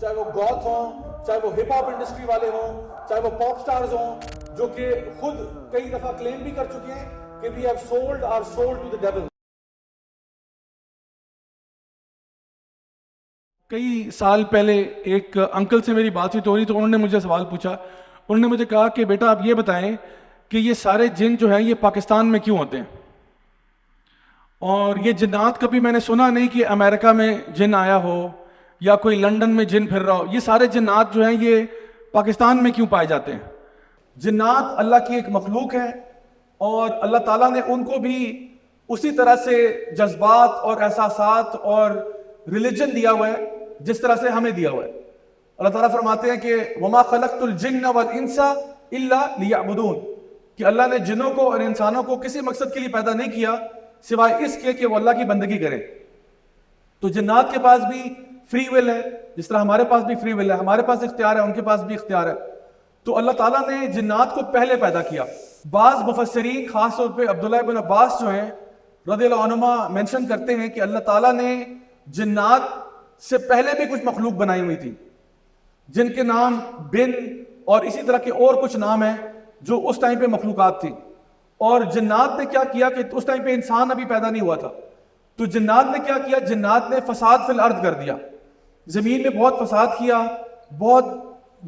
چاہے وہ گوتھ ہوں، چاہے وہ ہپ ہاپ انڈسٹری والے ہوں، چاہے وہ پاپ سٹارز ہوں، جو کہ خود کئی دفعہ کلیم بھی کر چکے ہیں کہ we have sold our soul to the devil. کئی سال پہلے ایک انکل سے میری بات چیت ہو رہی تو انہوں نے مجھے سوال پوچھا. انہوں نے مجھے کہا کہ بیٹا آپ یہ بتائیں کہ یہ سارے جن جو ہیں یہ پاکستان میں کیوں ہوتے ہیں؟ اور یہ جنات کبھی میں نے سنا نہیں کہ امریکہ میں جن آیا ہو یا کوئی لنڈن میں جن پھر رہا ہو. یہ سارے جنات جو ہیں یہ پاکستان میں کیوں پائے جاتے ہیں؟ جنات اللہ کی ایک مخلوق ہے اور اللہ تعالیٰ نے ان کو بھی اسی طرح سے جذبات اور احساسات اور ریلیجن دیا ہوا ہے جس طرح سے ہمیں دیا ہوا ہے. اللہ تعالیٰ فرماتے ہیں کہ وما خلقت الجن والانس الا لیعبدون، کہ اللہ نے جنوں کو اور انسانوں کو کسی مقصد کے لیے پیدا نہیں کیا سوائے اس کے کہ وہ اللہ کی بندگی کرے. تو جنات کے پاس بھی فری ول ہے جس طرح ہمارے پاس بھی فری ول ہے، ہمارے پاس اختیار ہے، ان کے پاس بھی اختیار ہے. تو اللہ تعالیٰ نے جنات کو پہلے پیدا کیا. بعض مفسرین خاص طور پہ عبداللہ ابن عباس جو ہیں رضی اللہ عنہما مینشن کرتے ہیں کہ اللہ تعالیٰ نے جنات سے پہلے بھی کچھ مخلوق بنائی ہوئی تھی جن کے نام بن اور اسی طرح کے اور کچھ نام ہیں جو اس ٹائم پہ مخلوقات تھی. اور جنات نے کیا کیا کہ اس ٹائم پہ انسان ابھی پیدا نہیں ہوا تھا. تو جنات نے کیا کیا؟ جنات نے فساد فی الارض کر دیا، زمین میں بہت فساد کیا، بہت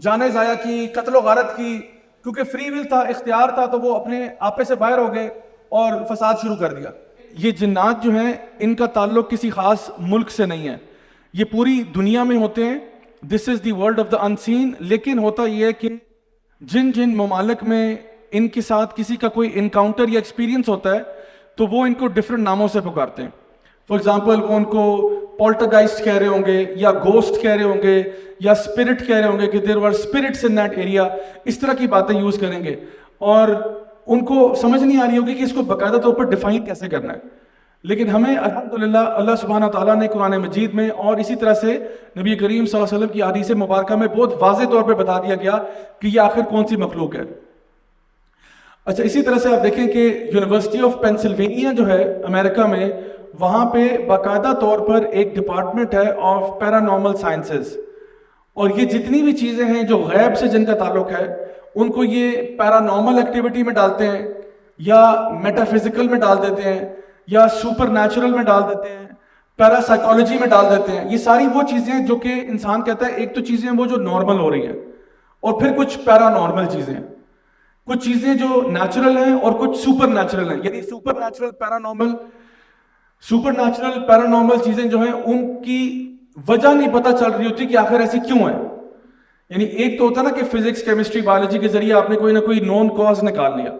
جانیں ضائع کی، قتل و غارت کی. کیونکہ فری ول تھا، اختیار تھا، تو وہ اپنے آپے سے باہر ہو گئے اور فساد شروع کر دیا. یہ جنات جو ہیں ان کا تعلق کسی خاص ملک سے نہیں ہے، یہ پوری دنیا میں ہوتے ہیں. This is the world of the unseen. لیکن ہوتا یہ ہے کہ جن جن ممالک میں ان کے ساتھ کسی کا کوئی انکاؤنٹر یا ایکسپیرینس ہوتا ہے تو وہ ان کو ڈفرینٹ ناموں سے پکارتے ہیں. فار ایگزامپل وہ ان کو پولٹرگائسٹ کہہ رہے ہوں گے یا گوسٹ کہہ رہے ہوں گے یا اسپرٹ کہہ رہے ہوں گے کہ دیر ور اسپرٹس ان دیٹ ایریا، اس طرح کی باتیں یوز کریں گے. اور ان کو سمجھ نہیں آ رہی ہوگی کہ اس کو باقاعدہ طور پر ڈیفائن کیسے کرنا ہے. لیکن ہمیں الحمدللہ اللہ سبحانہ تعالیٰ نے قرآن مجید میں اور اسی طرح سے نبی کریم صلی اللہ علیہ وسلم کی حدیث مبارکہ میں بہت واضح طور پہ بتا دیا گیا کہ یہ آخر کون سی مخلوق ہے. اچھا، اسی طرح سے آپ دیکھیں کہ یونیورسٹی آف پینسلوینیا جو ہے امریکہ میں، وہاں پہ باقاعدہ طور پر ایک ڈپارٹمنٹ ہے آف پیرانارمل سائنسز. اور یہ جتنی بھی چیزیں ہیں جو غیب سے جن کا تعلق ہے ان کو یہ پیرانارمل ایکٹیویٹی میں ڈالتے ہیں یا میٹا فزیکل میں ڈال دیتے ہیں یا سپر نیچرل میں ڈال دیتے ہیں، پیرا سائیکالوجی میں ڈال دیتے ہیں. یہ ساری وہ چیزیں جو کہ انسان کہتا ہے ایک تو چیزیں وہ جو نارمل ہو رہی ہیں اور پھر کچھ پیرا نارمل چیزیں، کچھ چیزیں جو نیچرل ہیں اور کچھ سپر نیچرل ہیں. یعنی سپر نیچرل پیرا نارمل چیزیں جو ہیں ان کی وجہ نہیں پتہ چل رہی ہوتی کہ آخر ایسی کیوں ہے. یعنی ایک تو ہوتا نا کہ فزکس، کیمسٹری، بایولوجی کے ذریعے آپ نے کوئی نہ کوئی نون کاز نکال لیا،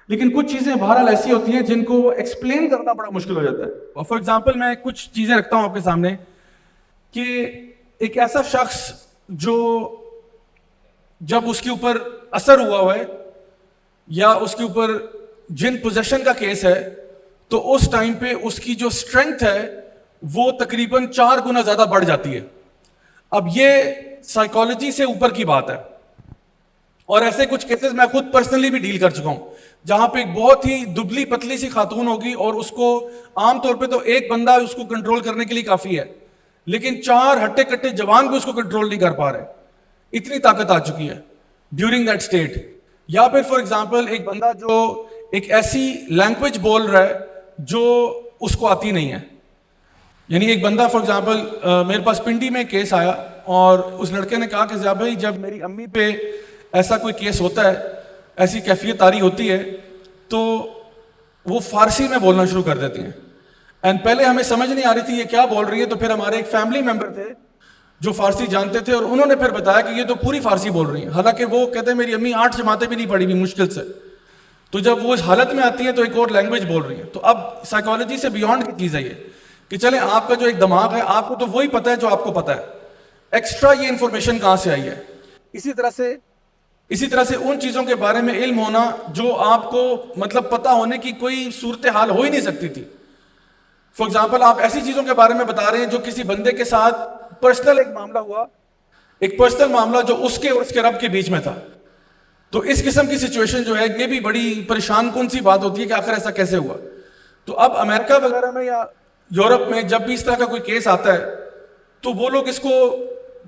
لیکن کچھ چیزیں بہرحال ایسی ہوتی ہیں جن کو ایکسپلین کرنا بڑا مشکل ہو جاتا ہے. اور فار ایگزامپل میں کچھ چیزیں رکھتا ہوں آپ کے سامنے کہ ایک ایسا شخص جو جب اس کے اوپر اثر ہوا ہے یا اس کے اوپر جن پوزیشن کا کیس ہے تو اس ٹائم پہ اس کی جو اسٹرینتھ ہے وہ تقریباً 4 گنا زیادہ بڑھ جاتی ہے. اب یہ سائیکالوجی سے اوپر کی بات ہے اور ایسے کچھ کیسز میں خود پرسنلی بھی ڈیل کر چکا ہوں جہاں پہ ایک بہت ہی دبلی پتلی سی خاتون ہوگی اور اس کو عام طور پہ تو ایک بندہ اس کو کنٹرول کرنے کے لیے کافی ہے، لیکن 4 ہٹے کٹے جوان بھی اس کو کنٹرول نہیں کر پا رہے. اتنی طاقت آ چکی ہے ڈیورنگ دیٹ اسٹیٹ. یا پھر فار ایگزامپل ایک بندہ جو ایک ایسی لینگویج بول رہا ہے جو اس کو آتی نہیں ہے. یعنی ایک بندہ فار ایگزامپل میرے پاس پنڈی میں کیس آیا اور اس لڑکے نے کہا کہ ضیاء بھائی جب میری امی پہ ایسا کوئی کیس ہوتا ہے، ایسی کیفیت طاری ہوتی ہے تو وہ فارسی میں بولنا شروع کر دیتی ہیں. اینڈ پہلے ہمیں سمجھ نہیں آ رہی تھی یہ کیا بول رہی ہے. تو پھر ہمارے ایک فیملی ممبر تھے جو فارسی جانتے تھے اور انہوں نے پھر بتایا کہ یہ تو پوری فارسی بول رہی ہیں، حالانکہ وہ کہتے ہیں میری امی 8 جماعتیں بھی نہیں پڑھی ہوئی مشکل سے. تو جب وہ اس حالت میں آتی ہیں تو ایک اور لینگویج بول رہی ہیں. تو اب سائیکالوجی سے بیونڈ کی چیز ہے یہ کہ چلیں آپ کا جو ایک دماغ ہے آپ کو تو وہی پتہ ہے جو آپ کو پتہ ہے، ایکسٹرا یہ انفارمیشن کہاں سے آئی ہے. اسی طرح سے ان چیزوں کے بارے میں علم ہونا جو آپ کو مطلب پتہ ہونے کی کوئی صورتحال ہو ہی نہیں سکتی تھی. فار ایگزامپل آپ ایسی چیزوں کے بارے میں بتا رہے ہیں جو کسی بندے کے ساتھ پرسنل ایک معاملہ ہوا، ایک پرسنل معاملہ جو اس کے اور اس کے رب کے بیچ میں تھا. تو اس قسم کی سچویشن جو ہے یہ بھی بڑی پریشان کن سی بات ہوتی ہے کہ آخر ایسا کیسے ہوا. تو اب امریکہ وغیرہ میں یا یورپ میں جب بھی اس طرح کا کوئی کیس آتا ہے تو وہ لوگ اس کو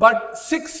but 6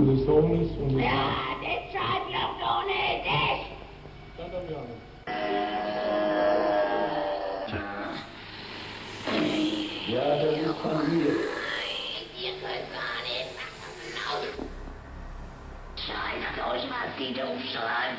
des Sohnes und des Weihnachten euch mal die Umschlag.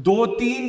2-3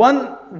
1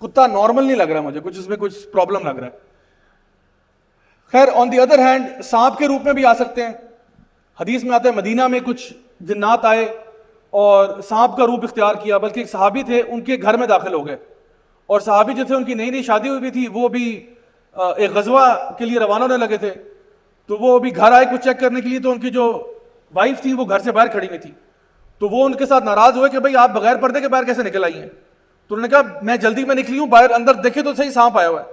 کتا نارمل نہیں لگ رہا مجھے, کچھ اس میں کچھ پرابلم لگ رہا ہے. خیر آن دی ادر ہینڈ سانپ کے روپ میں بھی آ سکتے ہیں. حدیث میں آتا ہے مدینہ میں کچھ جنات آئے اور سانپ کا روپ اختیار کیا, بلکہ ایک صحابی تھے ان کے گھر میں داخل ہو گئے, اور صحابی جو تھے ان کی نئی نئی شادی ہوئی تھی, وہ بھی ایک غزوہ کے لیے روانہ ہونے لگے تھے. تو وہ ابھی گھر آئے کچھ چیک کرنے کے لیے, تو ان کی جو وائف تھی وہ گھر سے باہر کھڑی ہوئی تھی. تو وہ ان کے ساتھ ناراض ہوئے کہ بھائی آپ بغیر پردے کے باہر کیسے نکل آئی ہیں. تو انہوں نے کہا میں جلدی میں نکلی ہوں, باہر اندر دیکھے تو صحیح سانپ آیا ہوا ہے.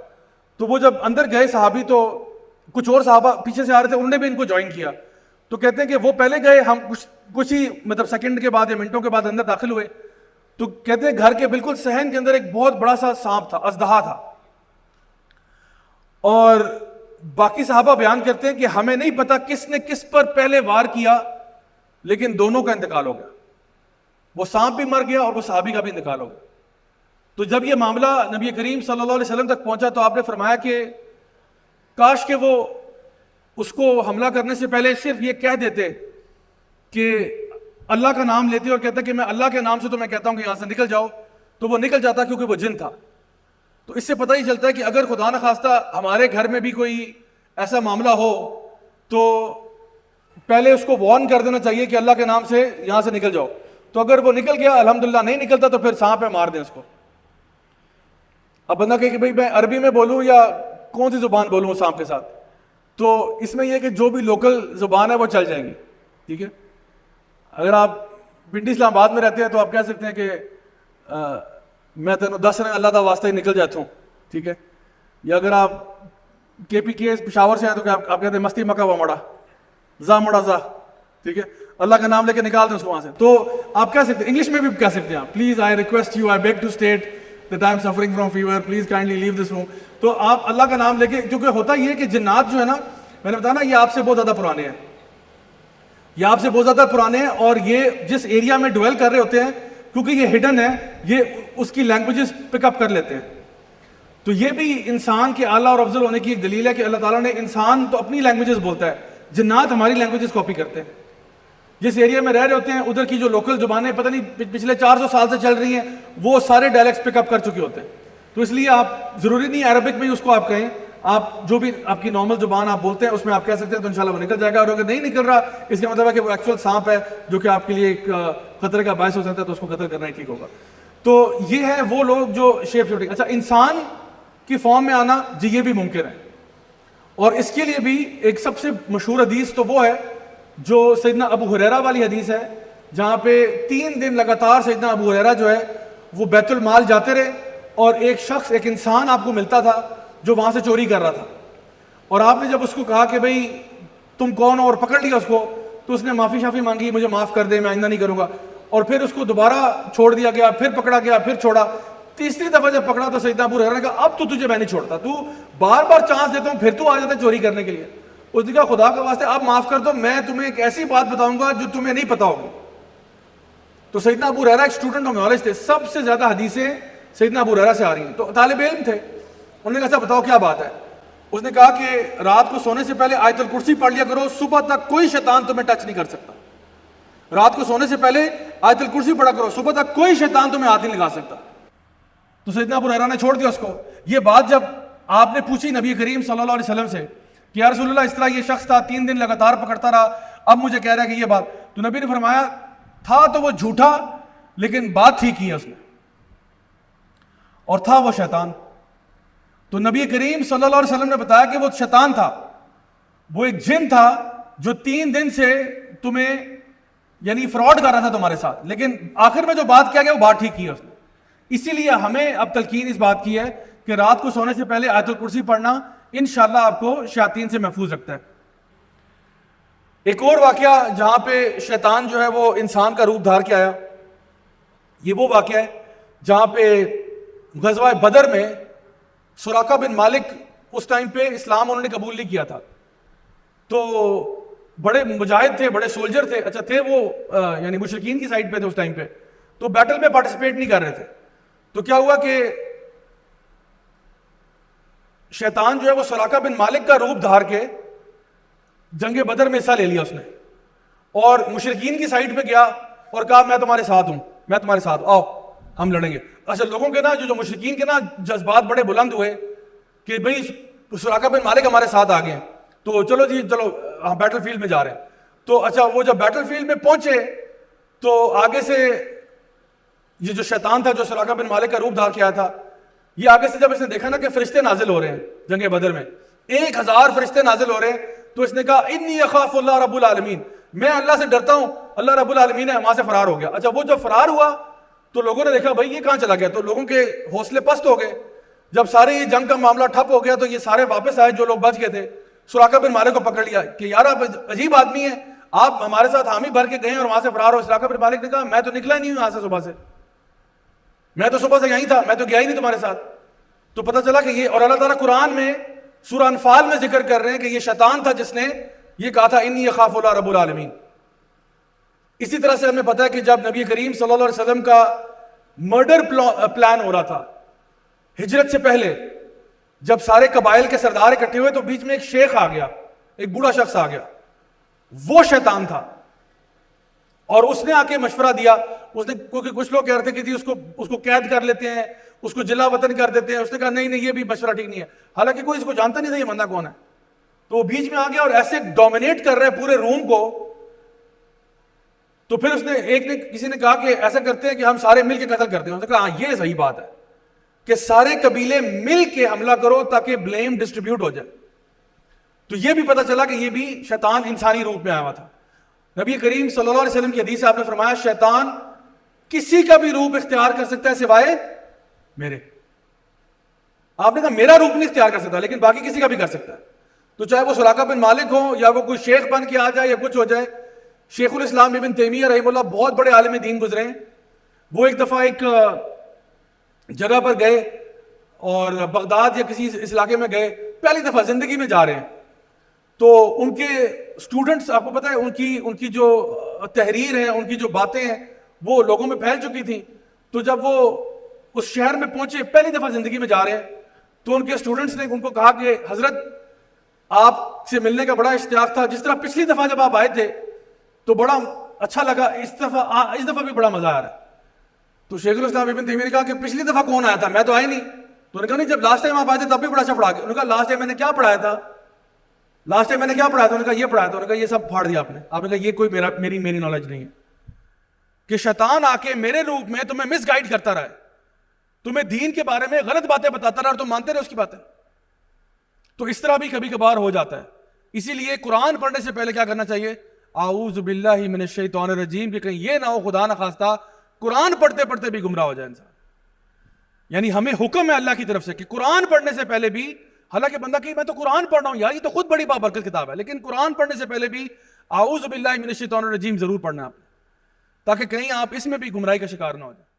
تو وہ جب اندر گئے صحابی, تو کچھ اور صحابہ پیچھے سے آ رہے تھے, انہوں نے بھی ان کو جوائن کیا. تو کہتے ہیں کہ وہ پہلے گئے, ہم کچھ ہی مطلب سیکنڈ کے بعد یا منٹوں کے بعد اندر داخل ہوئے. تو کہتے ہیں گھر کے بالکل صحن کے اندر ایک بہت بڑا سا سانپ تھا, اژدہا تھا. اور باقی صحابہ بیان کرتے ہیں کہ ہمیں نہیں پتا کس نے کس پر پہلے وار کیا, لیکن دونوں کا انتقال ہو گیا. وہ سانپ بھی مر گیا اور وہ صحابی کا بھی انتقال ہو گیا. تو جب یہ معاملہ نبی کریم صلی اللہ علیہ وسلم تک پہنچا تو آپ نے فرمایا کہ کاش کہ وہ اس کو حملہ کرنے سے پہلے صرف یہ کہہ دیتے کہ اللہ کا نام لیتے اور کہتا کہ میں اللہ کے نام سے تو میں کہتا ہوں کہ یہاں سے نکل جاؤ, تو وہ نکل جاتا کیونکہ وہ جن تھا. تو اس سے پتہ ہی چلتا ہے کہ اگر خدا نخواستہ ہمارے گھر میں بھی کوئی ایسا معاملہ ہو تو پہلے اس کو وارن کر دینا چاہیے کہ اللہ کے نام سے یہاں سے نکل جاؤ. تو اگر وہ نکل گیا الحمدللہ, نہیں نکلتا تو پھر سانپ ہے مار دیں اس کو. اب بندہ کہے کہ بھائی میں عربی میں بولوں یا کون سی زبان بولوں سانپ کے ساتھ, تو اس میں یہ کہ جو بھی لوکل زبان ہے وہ چل جائیں گی. ٹھیک ہے, اگر آپ پنڈی اسلام آباد میں رہتے ہیں تو آپ کہہ سکتے ہیں کہ میں تینوں 10 رہے اللہ کا واسطہ ہی نکل جاتا ہوں. ٹھیک ہے, یا اگر آپ کے پی کے پشاور سے ہیں تو آپ کہتے ہیں مستی مکہ و مڑا زا مڑا زا. ٹھیک ہے, اللہ کا نام لے کے نکال دیں اس کو وہاں سے. تو آپ کہہ سکتے ہیں, انگلش میں بھی کہہ سکتے ہیں آپ, please I request you, I beg to state that I am suffering from fever, please kindly leave this room. تو آپ اللہ کا نام لے کے, کیونکہ ہوتا یہ ہے کہ جنات جو ہے نا, میں نے بتایا نا یہ آپ سے بہت زیادہ پرانے ہیں, یہ آپ سے بہت زیادہ پرانے ہیں, اور یہ جس ایریا میں ڈویل کر رہے ہوتے ہیں کیونکہ یہ ہڈن ہے, یہ اس کی لینگویجز پک اپ کر لیتے ہیں. تو یہ بھی انسان کے اعلیٰ اور افضل ہونے کی ایک دلیل ہے کہ اللہ تعالیٰ نے, انسان تو اپنی لینگویجز بولتا ہے, جنات ہماری لینگویجز کاپی کرتے ہیں. جس ایریا میں رہ رہے ہوتے ہیں ادھر کی جو لوکل زبانیں پتہ نہیں پچھلے 400 سال سے چل رہی ہیں, وہ سارے ڈائلیکٹس پک اپ کر چکے ہوتے ہیں. تو اس لیے آپ ضروری نہیں عربک میں اس کو آپ کہیں, آپ جو بھی آپ کی نارمل زبان آپ بولتے ہیں اس میں آپ کہہ سکتے ہیں, تو انشاءاللہ وہ نکل جائے گا. اور اگر نہیں نکل رہا اس کا مطلب ہے کہ وہ ایکچوئل سانپ ہے جو کہ آپ کے لیے ایک خطرے کا باعث ہو سکتا ہے, تو اس کو قتل کرنا ہی ٹھیک ہوگا. تو یہ ہے وہ لوگ جو شیپ شفٹنگ. اچھا, انسان کی فارم میں آنا جی یہ بھی ممکن ہے, اور اس کے لیے بھی ایک سب سے مشہور حدیث تو وہ ہے جو سیدنا ابو ہریرہ والی حدیث ہے, جہاں پہ 3 دن لگاتار سیدنا ابو ہریرہ جو ہے وہ بیت المال جاتے رہے, اور ایک شخص, ایک انسان آپ کو ملتا تھا جو وہاں سے چوری کر رہا تھا. اور آپ نے جب اس کو کہا کہ بھئی تم کون ہو, اور پکڑ لیا اس کو, تو اس نے معافی شافی مانگی, مجھے معاف کر دے, میں آئندہ نہیں کروں گا. اور پھر اس کو دوبارہ چھوڑ دیا گیا, پھر پکڑا گیا, پھر چھوڑا. تیسری دفعہ جب پکڑا تو سیدنا ابو ہریرہ نے کہا اب تو تجھے میں نہیں چھوڑتا, تو بار بار چانس دیتا ہوں پھر تو آ جاتا ہے چوری کرنے کے لیے. اس نے کہا خدا کا واسطے آپ معاف کر دو, میں تمہیں ایک ایسی بات بتاؤں گا جو تمہیں نہیں پتا ہوگی. تو سیدنا ابو ہریرہ ایک اسٹوڈنٹ آف نالج تھے, سب سے زیادہ حدیثیں سیدنا ابو ہریرہ سے آ رہی ہیں. تو طالب علم تھے, انہوں نے کہا اچھا بتاؤ کیا بات ہے. اس نے کہا کہ رات کو سونے سے پہلے آیت الکرسی پڑھ لیا کرو, صبح تک کوئی شیطان تمہیں ٹچ نہیں کر سکتا. رات کو سونے سے پہلے آیت الکرسی پڑھا کرو, صبح تک کوئی شیطان تمہیں ہاتھ نہیں لگا سکتا. تو سیدنا ابو ہریرہ نے چھوڑ دیا اس کو. یہ بات جب آپ نے پوچھی نبی کریم صلی اللہ علیہ وسلم سے کہ یا رسول اللہ اس طرح یہ شخص تھا, 3 دن لگاتار پکڑتا رہا, اب مجھے کہہ رہا ہے کہ یہ بات, تو نبی نے فرمایا تھا تو وہ جھوٹا لیکن بات ٹھیک کی ہے اس نے, اور تھا وہ شیطان. تو نبی کریم صلی اللہ علیہ وسلم نے بتایا کہ وہ شیطان تھا, وہ ایک جن تھا جو 3 دن سے تمہیں یعنی فراڈ کر رہا تھا تمہارے ساتھ, لیکن آخر میں جو بات کیا گیا وہ بات ٹھیک کی ہے اس نے. اسی لیے ہمیں اب تلقین اس بات کی ہے کہ رات کو سونے سے پہلے آیت الکرسی پڑھنا انشاءاللہ آپ کو شیاطین سے محفوظ رکھتا ہے. ایک اور واقعہ جہاں پہ شیطان جو ہے وہ انسان کا روپ دھار کے آیا, یہ وہ واقعہ ہے جہاں پہ غزوہ بدر میں سراقہ بن مالک اس ٹائم پہ اسلام انہوں نے قبول نہیں کیا تھا. تو بڑے مجاہد تھے, بڑے سولجر تھے, اچھا تھے وہ یعنی مشرکین کی سائڈ پہ تھے اس ٹائم پہ, تو بیٹل میں پارٹیسپیٹ نہیں کر رہے تھے. تو کیا ہوا کہ شیطان جو ہے وہ سراقہ بن مالک کا روپ دھار کے جنگ بدر میں حصہ لے لیا اس نے, اور مشرکین کی سائڈ پہ گیا اور کہا میں تمہارے ساتھ ہوں, میں تمہارے ساتھ, آؤ ہم لڑیں گے. اچھا لوگوں کے نا جو مشرکین کے نا جذبات بڑے بلند ہوئے کہ بھئی سراقہ بن مالک ہمارے ساتھ آ گئے ہیں تو چلو جی چلو ہم بیٹل فیلڈ میں جا رہے ہیں. تو اچھا وہ جب بیٹل فیلڈ میں پہنچے تو آگے سے یہ جو شیطان تھا جو سراقہ بن مالک کا روپ دھار کیا تھا, یہ آگے سے جب اس نے دیکھا نا کہ فرشتے نازل ہو رہے ہیں جنگ بدر میں 1000 فرشتے نازل ہو رہے ہیں, تو اس نے کہا انی اخاف اللہ رب العالمین, میں اللہ سے ڈرتا ہوں, اللہ رب العالمین ہے. وہاں سے فرار ہو گیا. اچھا وہ جب فرار ہوا تو لوگوں نے دیکھا بھائی یہ کہاں چلا گیا, تو لوگوں کے حوصلے پست ہو گئے. جب سارے یہ جنگ کا معاملہ ٹھپ ہو گیا تو یہ سارے واپس آئے جو لوگ بچ گئے تھے, سراقہ بن مالک کو پکڑ لیا کہ یار آپ عجیب آدمی ہیں, آپ ہمارے ساتھ حامی بھر کے گئے اور وہاں سے فرار ہو. سراقہ بن مالک نے کہا میں تو نکلا ہی نہیں ہوں یہاں سے صبح سے, میں تو صبح سے یہیں تھا, میں تو گیا ہی نہیں تمہارے ساتھ. تو پتہ چلا کہ یہ, اور اللہ تعالیٰ قرآن میں سورہ انفال میں ذکر کر رہے ہیں کہ یہ شیطان تھا جس نے یہ کہا تھا انی اخاف اللہ رب العالمین. اسی طرح سے ہمیں پتہ ہے کہ جب نبی کریم صلی اللہ علیہ وسلم کا مرڈر پلان ہو رہا تھا ہجرت سے پہلے, جب سارے قبائل کے سردار اکٹھے ہوئے تو بیچ میں ایک شیخ آ گیا, ایک بوڑھا شخص آ گیا, وہ شیطان تھا. اور اس نے آ کے مشورہ دیا, اس نے کیونکہ کچھ لوگ کہہ رہے تھے کہ جی اس کو قید کر لیتے ہیں, اس کو جلا وطن کر دیتے ہیں. اس نے کہا نہیں نہیں یہ بھی مشورہ ٹھیک نہیں ہے, حالانکہ کوئی اس کو جانتا نہیں تھا یہ بندہ کون ہے. تو وہ بیچ میں آ گیا اور ایسے ڈومینیٹ کر رہے پورے روم کو. تو پھر اس نے کسی نے کہا کہ ایسا کرتے ہیں کہ ہم سارے مل کے قتل کرتے ہیں. اس نے کہا ہاں یہ صحیح بات ہے کہ سارے قبیلے مل کے حملہ کرو تاکہ بلیم ڈسٹریبیوٹ ہو جائے. تو یہ بھی پتہ چلا کہ یہ بھی شیطان انسانی روپ میں آیا ہوا تھا. نبی کریم صلی اللہ علیہ وسلم کی حدیث سے آپ نے فرمایا شیطان کسی کا بھی روپ اختیار کر سکتا ہے سوائے میرے. آپ نے کہا میرا روپ نہیں اختیار کر سکتا لیکن باقی کسی کا بھی کر سکتا ہے. تو چاہے وہ سراقہ بن مالک ہو یا وہ کوئی شیخ بن کے آ جائے یا کچھ ہو جائے. شیخ الاسلام ابن تیمیہ رحمہ اللہ بہت بڑے عالم دین گزرے ہیں. وہ ایک دفعہ ایک جگہ پر گئے اور بغداد یا کسی اس علاقے میں گئے, پہلی دفعہ زندگی میں جا رہے ہیں. تو ان کے اسٹوڈنٹس آپ کو پتہ ہے ان کی جو تحریر ہے, ان کی جو باتیں ہیں وہ لوگوں میں پھیل چکی تھیں. تو جب وہ اس شہر میں پہنچے, پہلی دفعہ زندگی میں جا رہے ہیں, تو ان کے اسٹوڈنٹس نے ان کو کہا کہ حضرت آپ سے ملنے کا بڑا اشتیاق تھا, جس طرح پچھلی دفعہ جب آپ آئے تھے تو بڑا اچھا لگا, اس دفعہ بھی بڑا مزہ آ رہا ہے. تو شیخ الاسلام ابن تیمیہ نے کہا کہ پچھلی دفعہ کون آیا تھا, میں تو آئی نہیں. تو انہوں نے کہا نہیں جب لاسٹ ٹائم آپ آئے تھے تب بھی بڑا اچھا پڑھا گیا. انہوں نے کہا لاسٹ ٹائم میں نے کیا پڑھایا تھا, انہوں نے کہا یہ پڑھایا تھا. انہوں نے کہا یہ سب پھاڑ دیا آپ نے. آپ نے کہا یہ کوئی میری نالج نہیں ہے کہ شیطان آ کے میرے روپ میں تمہیں مس گائیڈ کرتا رہا ہے, تمہیں دین کے بارے میں غلط باتیں بتاتا رہا اور تم مانتے رہے اس کی باتیں. تو اس طرح بھی کبھی کبھار ہو جاتا ہے. اسی لیے قرآن پڑھنے سے پہلے کیا کرنا چاہیے, اعوذ باللہ من الشیطان الرجیم, کہ کہیں یہ نہ ہو خدا نہ خواستہ قرآن پڑھتے پڑھتے بھی گمراہ ہو جائے انسان. یعنی ہمیں حکم ہے اللہ کی طرف سے کہ قرآن پڑھنے سے پہلے بھی, حالانکہ بندہ کہ میں تو قرآن پڑھ رہا ہوں یار یہ تو خود بڑی بابرکت کتاب ہے, لیکن قرآن پڑھنے سے پہلے بھی اعوذ باللہ من الشیطان الرجیم ضرور پڑھنا آپ, تاکہ کہیں آپ اس میں بھی گمراہی کا شکار نہ ہو جائے.